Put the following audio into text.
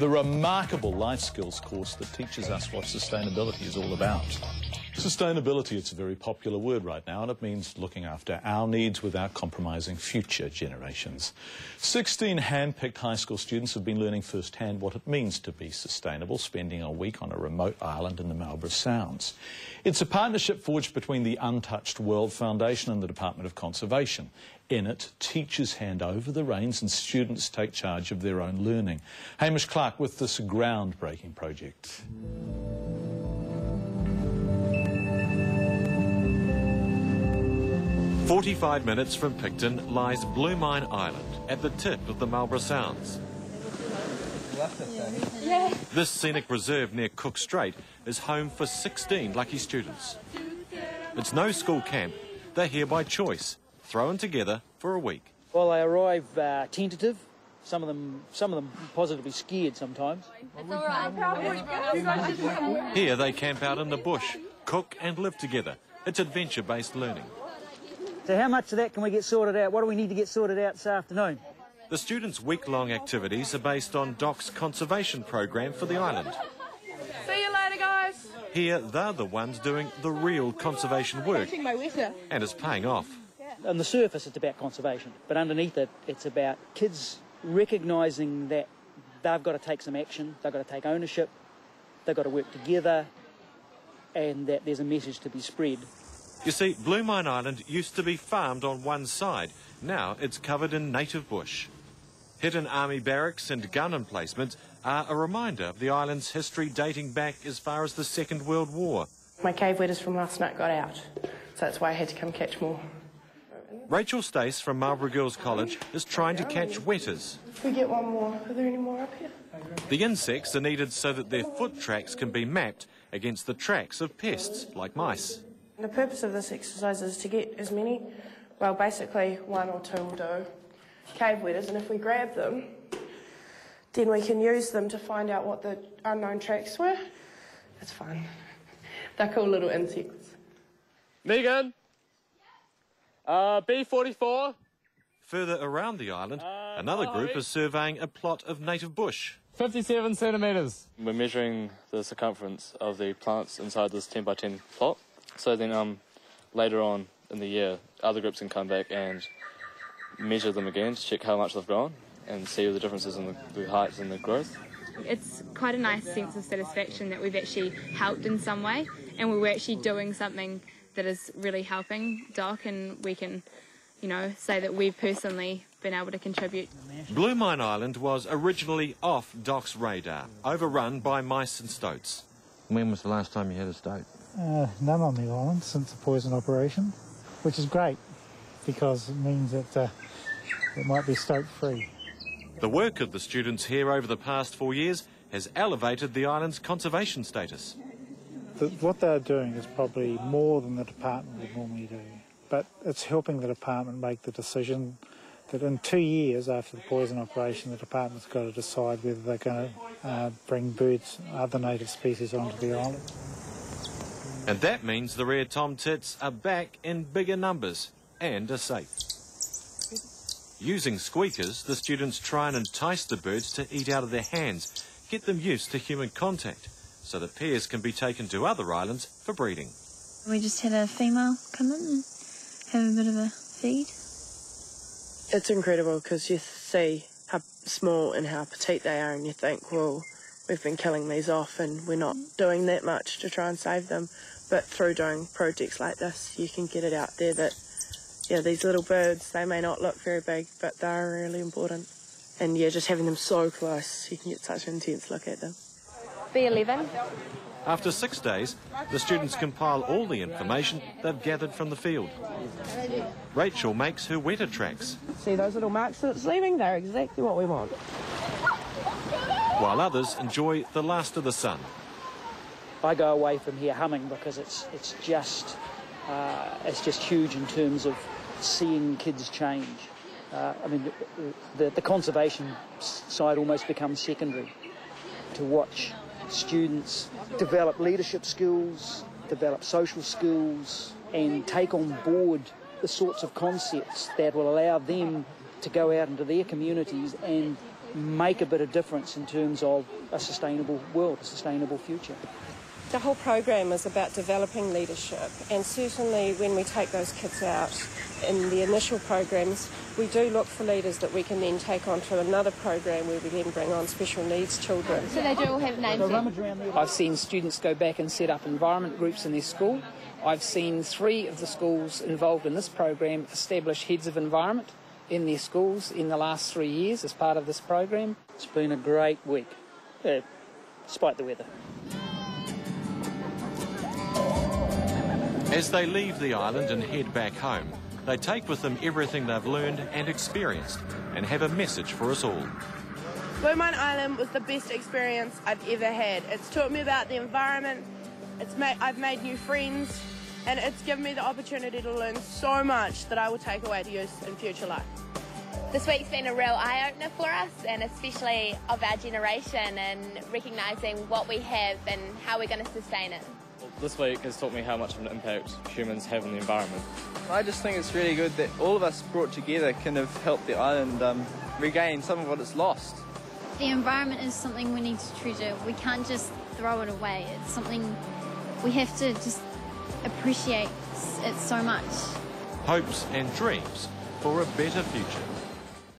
the remarkable life skills course that teaches us what sustainability is all about. Sustainability, it's a very popular word right now, and it means looking after our needs without compromising future generations. 16 hand-picked high school students have been learning firsthand what it means to be sustainable, spending a week on a remote island in the Marlborough Sounds. It's a partnership forged between the Untouched World Foundation and the Department of Conservation. In it, teachers hand over the reins and students take charge of their own learning. Hamish Clark with this groundbreaking project. "45 minutes from Picton lies Blumine Island at the tip of the Marlborough Sounds. This scenic reserve near Cook Strait is home for 16 lucky students. It's no school camp, they're here by choice, thrown together for a week. Well, they arrive tentative, some of them positively scared sometimes. It's all right. Here they camp out in the bush, cook and live together. It's adventure-based learning. So how much of that can we get sorted out? What do we need to get sorted out this afternoon? The students' week-long activities are based on DOC's conservation program for the island. See you later, guys. Here, they're the ones doing the real conservation work, and it's paying off. On the surface, it's about conservation, but underneath it, it's about kids recognising that they've got to take some action, they've got to take ownership, they've got to work together, and that there's a message to be spread. You see, Blumine Island used to be farmed on one side. Now it's covered in native bush. Hidden army barracks and gun emplacements are a reminder of the island's history dating back as far as the Second World War. My cave wetters from last night got out, so that's why I had to come catch more. Rachel Stace from Marlborough Girls College is trying to catch wetters. If we get one more, are there any more up here? The insects are needed so that their foot tracks can be mapped against the tracks of pests like mice. The purpose of this exercise is to get as many, well, basically one or two will do, cave wetters, and if we grab them, then we can use them to find out what the unknown tracks were. It's fun. They're cool little insects. Megan? B44. Further around the island, another group is surveying a plot of native bush. 57 centimetres. We're measuring the circumference of the plants inside this 10 by 10 plot. So then later on in the year, other groups can come back and measure them again to check how much they've grown and see the differences in the heights and the growth. It's quite a nice sense of satisfaction that we've actually helped in some way, and we were actually doing something that is really helping DOC, and we can, say that we've personally been able to contribute. Blumine Island was originally off DOC's radar, overrun by mice and stoats. When was the last time you had a stoat? None on the island since the poison operation, which is great because it means that it might be stoat-free. The work of the students here over the past 4 years has elevated the island's conservation status. What they're doing is probably more than the department would normally do, but it's helping the department make the decision that in 2 years after the poison operation, the department's got to decide whether they're going to bring birds, other native species onto the island. And that means the rare tomtits are back in bigger numbers and are safe. Using squeakers, the students try and entice the birds to eat out of their hands, get them used to human contact, so the pairs can be taken to other islands for breeding. We just had a female come in and have a bit of a feed. It's incredible because you see how small and how petite they are, and you think, well, we've been killing these off and we're not doing that much to try and save them. But through doing projects like this, you can get it out there that, these little birds, they may not look very big, but they're really important. And just having them so close, you can get such an intense look at them. B11. After 6 days, the students compile all the information they've gathered from the field. Rachel makes her wetter tracks. See those little marks that it's leaving? They're exactly what we want. While others enjoy the last of the sun. I go away from here humming because it's just huge in terms of seeing kids change. The conservation side almost becomes secondary. To watch students develop leadership skills, develop social skills, and take on board the sorts of concepts that will allow them to go out into their communities and make a bit of difference in terms of a sustainable world, a sustainable future. The whole program is about developing leadership, and certainly when we take those kids out in the initial programs, we do look for leaders that we can then take on to another program where we then bring on special needs children. So they do all have names then? I've seen students go back and set up environment groups in their school. I've seen 3 of the schools involved in this program establish heads of environment in their schools in the last 3 years as part of this program. It's been a great week, despite the weather. As they leave the island and head back home, they take with them everything they've learned and experienced and have a message for us all. Blumine Island was the best experience I've ever had. It's taught me about the environment, I've made new friends, and it's given me the opportunity to learn so much that I will take away to use in future life. This week's been a real eye-opener for us, and especially of our generation, and recognising what we have and how we're going to sustain it. This week has taught me how much of an impact humans have on the environment. I just think it's really good that all of us brought together can have helped the island regain some of what it's lost. The environment is something we need to treasure. We can't just throw it away. It's something we have to just appreciate it so much. Hopes and dreams for a better future.